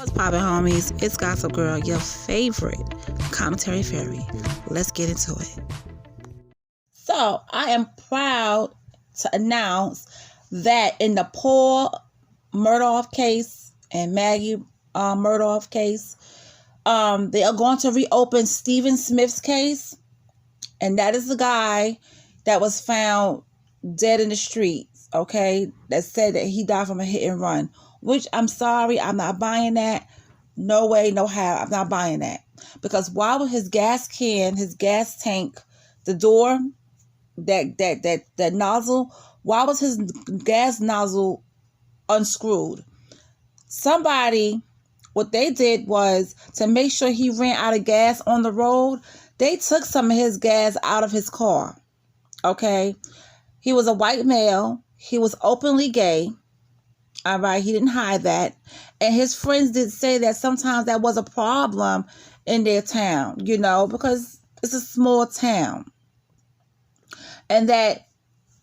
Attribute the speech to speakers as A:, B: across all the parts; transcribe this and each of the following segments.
A: What's poppin', homies? It's Gossip Girl, your favorite commentary fairy. Let's get into it. So, I am proud to announce that in the Paul Murdaugh case and Maggie Murdaugh case, they are going to reopen Stephen Smith's case, and that is the guy that was found dead in the streets, okay, that said that he died from a hit and run, which I'm sorry, I'm not buying that. No way, no how, I'm not buying that. Because why would his gas tank, the door, that nozzle, why was his gas nozzle unscrewed? Somebody, what they did was, to make sure he ran out of gas on the road, they took some of his gas out of his car, okay? He was a white male. He was openly gay. All right, he didn't hide that. And his friends did say that sometimes that was a problem in their town, you know, because it's a small town. And that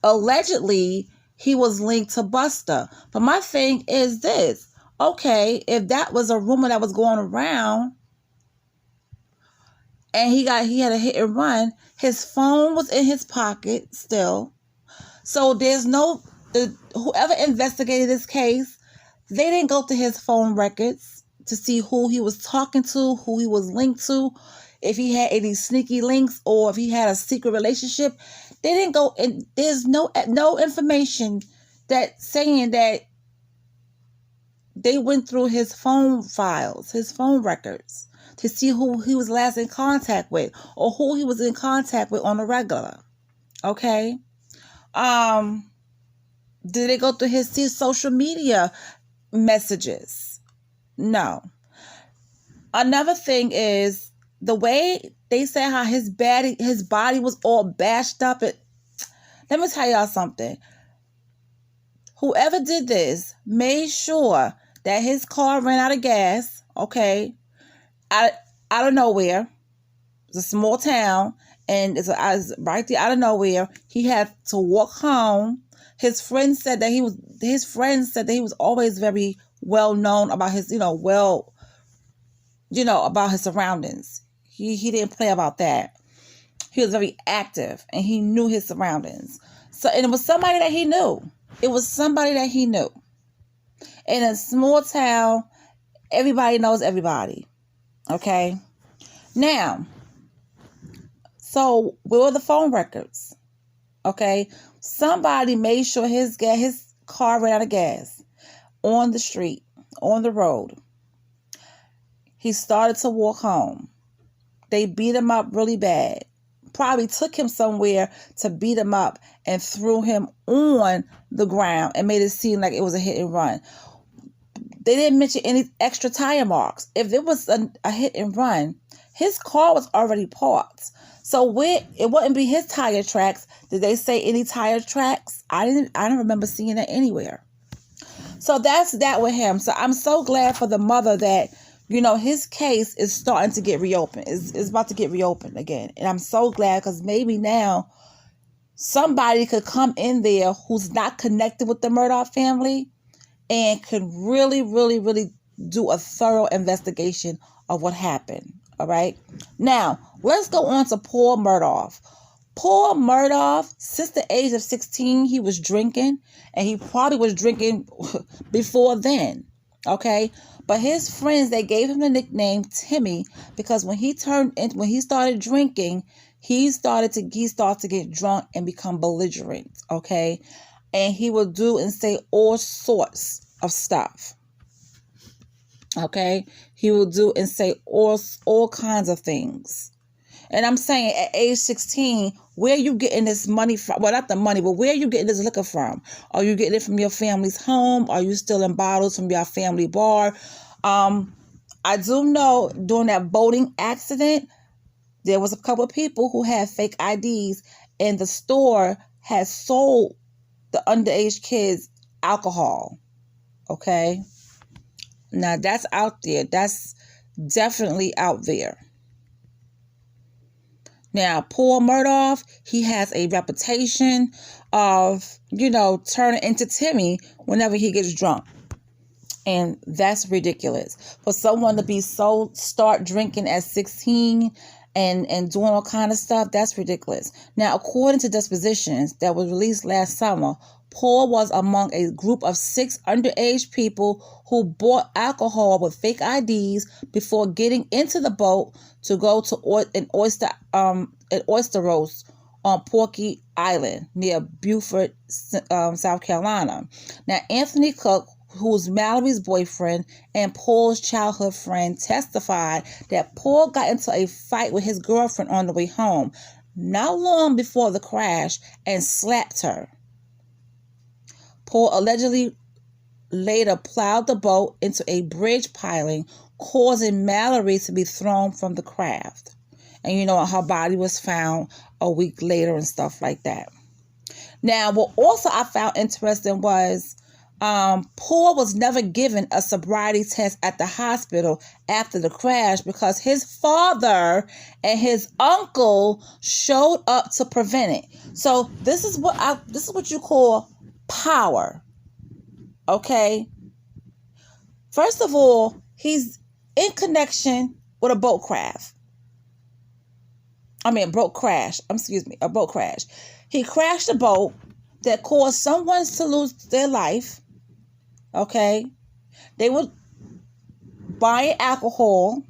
A: allegedly he was linked to Buster. But my thing is this. Okay, if that was a rumor that was going around and he had a hit and run, his phone was in his pocket still. So there's whoever investigated this case, they didn't go to his phone records to see who he was talking to, who he was linked to, if he had any sneaky links or if he had a secret relationship. They didn't go, and there's no information that saying that they went through his phone files, his phone records, to see who he was last in contact with or who he was in contact with on a regular. Okay? Did they go through his social media messages? No. Another thing is the way they say how his body was all bashed up. Let me tell y'all something. Whoever did this made sure that his car ran out of gas, okay, out of nowhere. It's a small town, and it's right there out of nowhere. He had to walk home. His friends said that he was always very well known about his, about his surroundings. He didn't play about that. He was very active and he knew his surroundings. So, and it was somebody that he knew. In a small town, everybody knows everybody. Okay? Now, so where were the phone records? Okay? Somebody made sure his car ran out of gas on the street, on the road. He started to walk home. They beat him up really bad. Probably took him somewhere to beat him up and threw him on the ground and made it seem like it was a hit and run. They didn't mention any extra tire marks. If it was a hit and run, his car was already parked. So it wouldn't be his tire tracks. Did they say any tire tracks? I don't remember seeing that anywhere. So that's that with him. So I'm so glad for the mother that, his case is starting to get reopened. It's about to get reopened again. And I'm so glad, because maybe now somebody could come in there who's not connected with the Murdaugh family and could really, really, really do a thorough investigation of what happened. All right. Now, let's go on to Paul Murdaugh. Paul Murdaugh, since the age of 16, he was drinking, and he probably was drinking before then. Okay. But his friends, they gave him the nickname Timmy because when he started drinking, he started to get drunk and become belligerent. Okay. And he would do and say all sorts of stuff. Okay. He will do and say all kinds of things. And I'm saying at age 16, where are you getting this money from? Well, not the money, but where are you getting this liquor from? Are you getting it from your family's home? Are you still in bottles from your family bar? I do know during that boating accident, there was a couple of people who had fake IDs, and the store had sold the underage kids alcohol. Okay? Now, that's out there. That's definitely out there. Now, Paul Murdaugh, he has a reputation of, turning into Timmy whenever he gets drunk. And that's ridiculous. For someone to be start drinking at 16 and doing all kind of stuff, that's ridiculous. Now, according to dispositions that was released last summer, Paul was among a group of 6 underage people who bought alcohol with fake IDs before getting into the boat to go to an oyster roast on Porky Island near Beaufort, South Carolina. Now, Anthony Cook, who's Mallory's boyfriend and Paul's childhood friend, testified that Paul got into a fight with his girlfriend on the way home not long before the crash and slapped her. Paul allegedly later plowed the boat into a bridge piling, causing Mallory to be thrown from the craft. And you know, her body was found a week later and stuff like that. Now, what also I found interesting was Paul was never given a sobriety test at the hospital after the crash because his father and his uncle showed up to prevent it. So this is what you call power. Okay? First of all, he's in connection with a boat crash. A boat crash. He crashed a boat that caused someone to lose their life. Okay? They were buying alcohol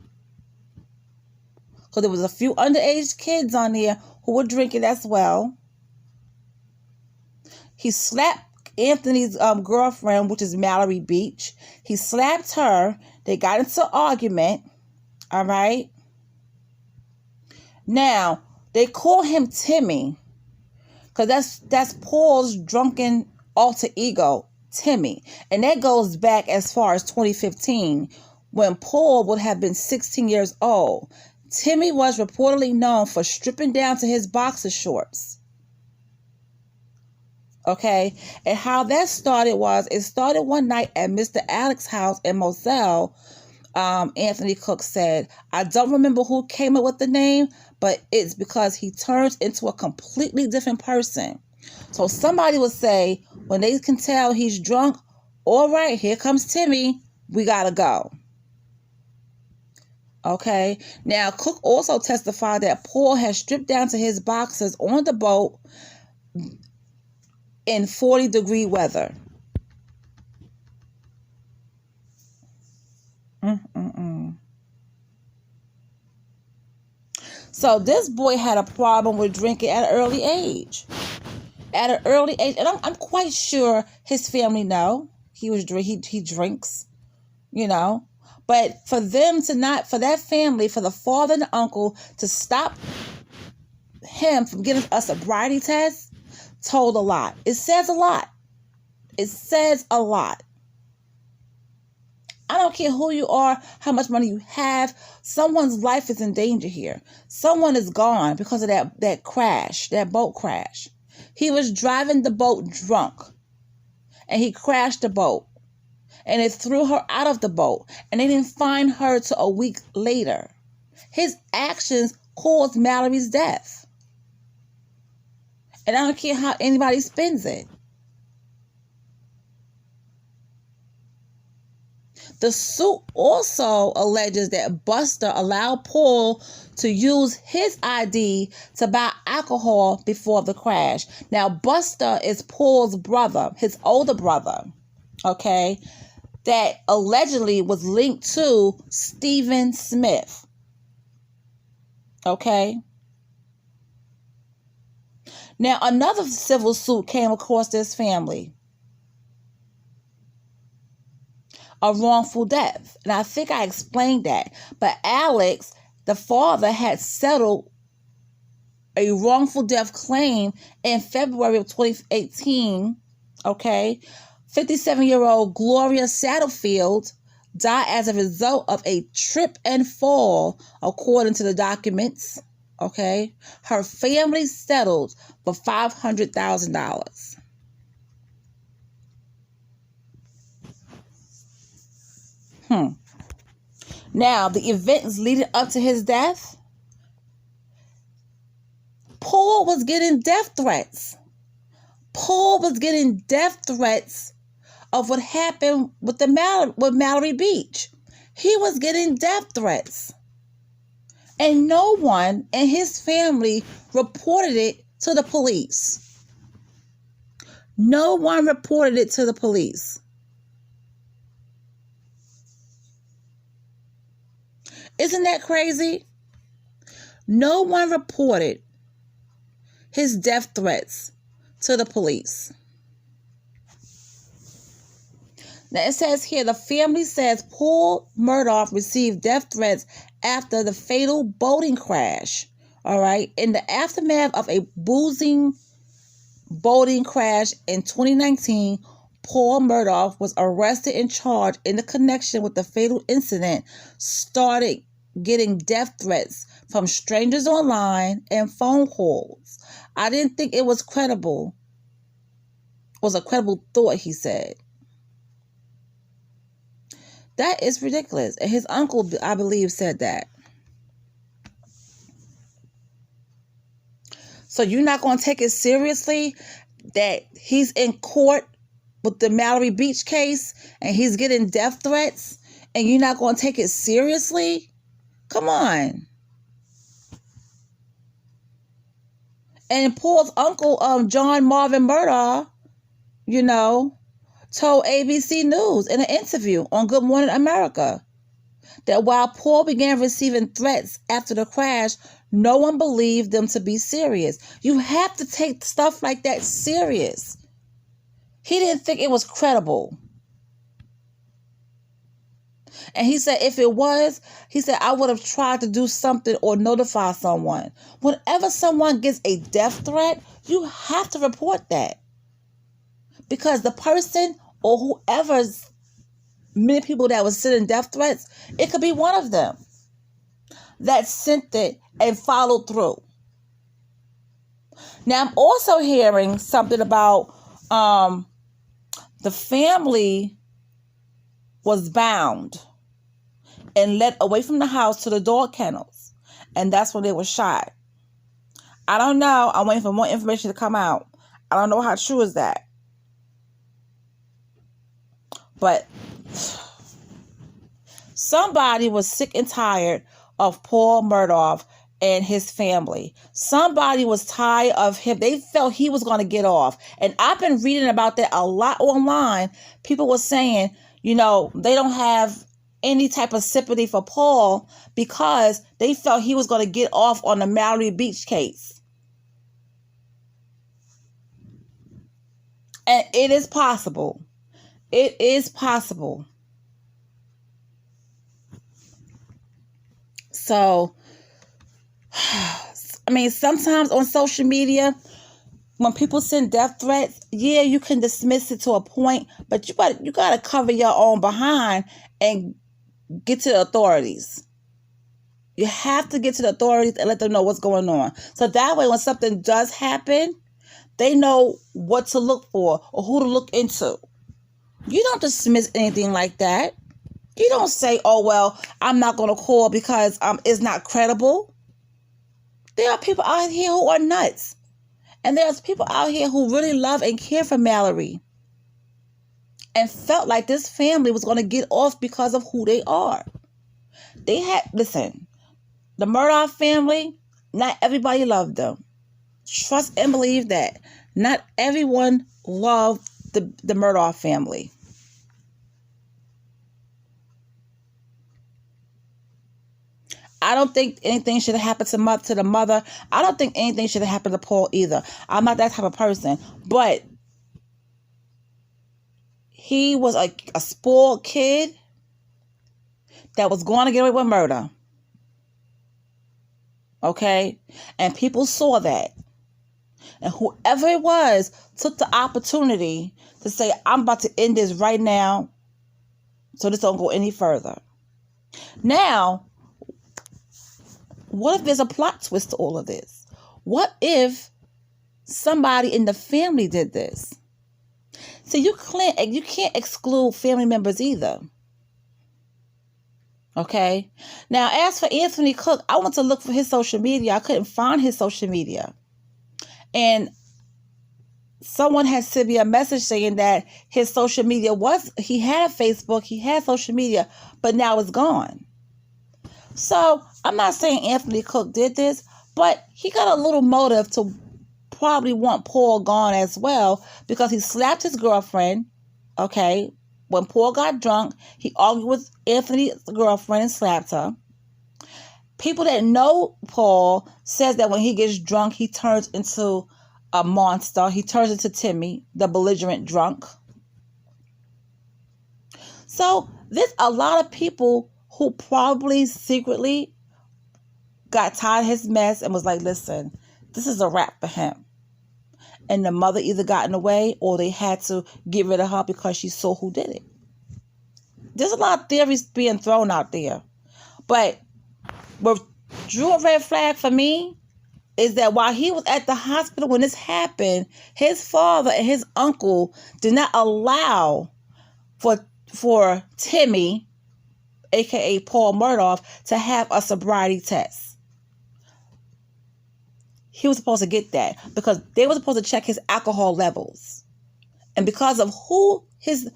A: because there was a few underage kids on there who were drinking as well. He slapped Anthony's girlfriend, which is Mallory Beach. He slapped her. They got into an argument. All right? Now, they call him Timmy because that's Paul's drunken alter ego, Timmy. And that goes back as far as 2015 when Paul would have been 16 years old. Timmy was reportedly known for stripping down to his boxer shorts. Okay? And how that started was, it started one night at Mr. Alex's house in Moselle. Anthony Cook said, I don't remember who came up with the name, but it's because he turns into a completely different person. So somebody would say, when they can tell he's drunk, all right, here comes Timmy, we gotta go. Okay? Now, Cook also testified that Paul had stripped down to his boxers on the boat in 40-degree weather. So this boy had a problem with drinking at an early age. And I'm quite sure his family know he drinks, you know. But for that family, for the father and the uncle to stop him from getting a sobriety test, told a lot. It says a lot. I don't care who you are, how much money you have. Someone's life is in danger here. Someone is gone because of that crash, that boat crash. He was driving the boat drunk, and he crashed the boat, and it threw her out of the boat, and they didn't find her till a week later. His actions caused Mallory's death. And I don't care how anybody spins it. The suit also alleges that Buster allowed Paul to use his ID to buy alcohol before the crash. Now, Buster is Paul's brother, his older brother, okay, that allegedly was linked to Stephen Smith, okay? Now, another civil suit came across this family. A wrongful death. And I think I explained that. But Alex, the father, had settled a wrongful death claim in February of 2018. Okay. 57-year-old Gloria Saddlefield died as a result of a trip and fall, according to the documents. Okay. Her family settled for $500,000. Now, the events leading up to his death, Paul was getting death threats. of what happened with with Mallory Beach. He was getting death threats. And no one in his family reported it to the police. No one reported it to the police. Isn't that crazy? No one reported his death threats to the police. Now it says here, the family says Paul Murdaugh received death threats after the fatal boating crash. All right. In the aftermath of a boozing boating crash in 2019, Paul Murdaugh was arrested and charged in the connection with the fatal incident, started getting death threats from strangers online and phone calls. I didn't think it was credible. It was a credible thought, he said. That is ridiculous. And his uncle, I believe, said that. So you're not going to take it seriously that he's in court with the Mallory Beach case and he's getting death threats and you're not going to take it seriously? Come on. And Paul's uncle, John Marvin Murdaugh, told ABC News in an interview on Good Morning America that while Paul began receiving threats after the crash, no one believed them to be serious. You have to take stuff like that serious. He didn't think it was credible. And he said if it was, he said, I would have tried to do something or notify someone. Whenever someone gets a death threat, you have to report that. Because the person or whoever's many people that was sending death threats, it could be one of them that sent it and followed through. Now, I'm also hearing something about the family was bound and led away from the house to the dog kennels. And that's when they were shot. I don't know. I'm waiting for more information to come out. I don't know how true is that. But somebody was sick and tired of Paul Murdaugh and his family. Somebody was tired of him. They felt he was going to get off. And I've been reading about that a lot online. People were saying, they don't have any type of sympathy for Paul because they felt he was going to get off on the Mallory Beach case. And it is possible. It is possible. So, sometimes on social media, when people send death threats, yeah, you can dismiss it to a point, but you got to cover your own behind and get to the authorities. You have to get to the authorities and let them know what's going on. So that way, when something does happen, they know what to look for or who to look into. You don't dismiss anything like that. You don't say, oh, well, I'm not going to call because it's not credible. There are people out here who are nuts. And there's people out here who really love and care for Mallory and felt like this family was going to get off because of who they are. Listen, the Murdaugh family, not everybody loved them. Trust and believe that. Not everyone loved the Murdaugh family. I don't think anything should have happened to the mother. I don't think anything should have happened to Paul either. I'm not that type of person. But he was a spoiled kid that was going to get away with murder. Okay? And people saw that. And whoever it was took the opportunity to say, I'm about to end this right now so this don't go any further. Now, what if there's a plot twist to all of this? What if somebody in the family did this? So you can't exclude family members either. Okay? Now, as for Anthony Cook, I went to look for his social media. I couldn't find his social media. And someone had sent me a message saying that his social media he had Facebook, he had social media, but now it's gone. So I'm not saying Anthony Cook did this, but he got a little motive to probably want Paul gone as well, because he slapped his girlfriend. Okay, when Paul got drunk, he argued with Anthony's girlfriend and slapped her. People that know Paul says that when he gets drunk, he turns into a monster. He turns into Timmy, the belligerent drunk. So there's a lot of people who probably secretly got tired of his mess and was like, listen, this is a wrap for him. And the mother either got in the way or they had to get rid of her because she saw who did it. There's a lot of theories being thrown out there. But what drew a red flag for me is that while he was at the hospital when this happened, his father and his uncle did not allow for Timmy, aka Paul Murdaugh, to have a sobriety test. He was supposed to get that because they were supposed to check his alcohol levels. And because of who his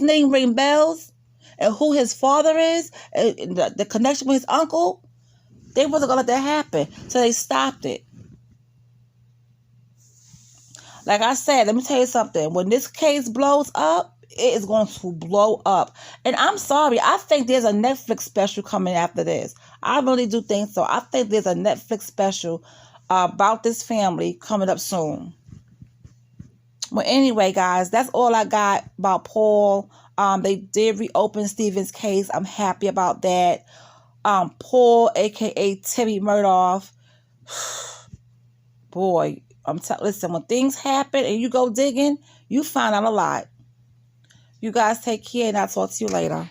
A: name rang bells and who his father is, and the connection with his uncle, they wasn't going to let that happen. So they stopped it. Like I said, let me tell you something. When this case blows up, it is going to blow up. And I'm sorry, I think there's a Netflix special coming after this. I really do think so. I think there's a Netflix special about this family coming up soon. Well, anyway, guys, that's all I got about Paul. They did reopen Stephen's case. I'm happy about that. Paul, aka Timmy Murdaugh. Boy, listen, when things happen and you go digging, you find out a lot. You guys take care, and I'll talk to you later.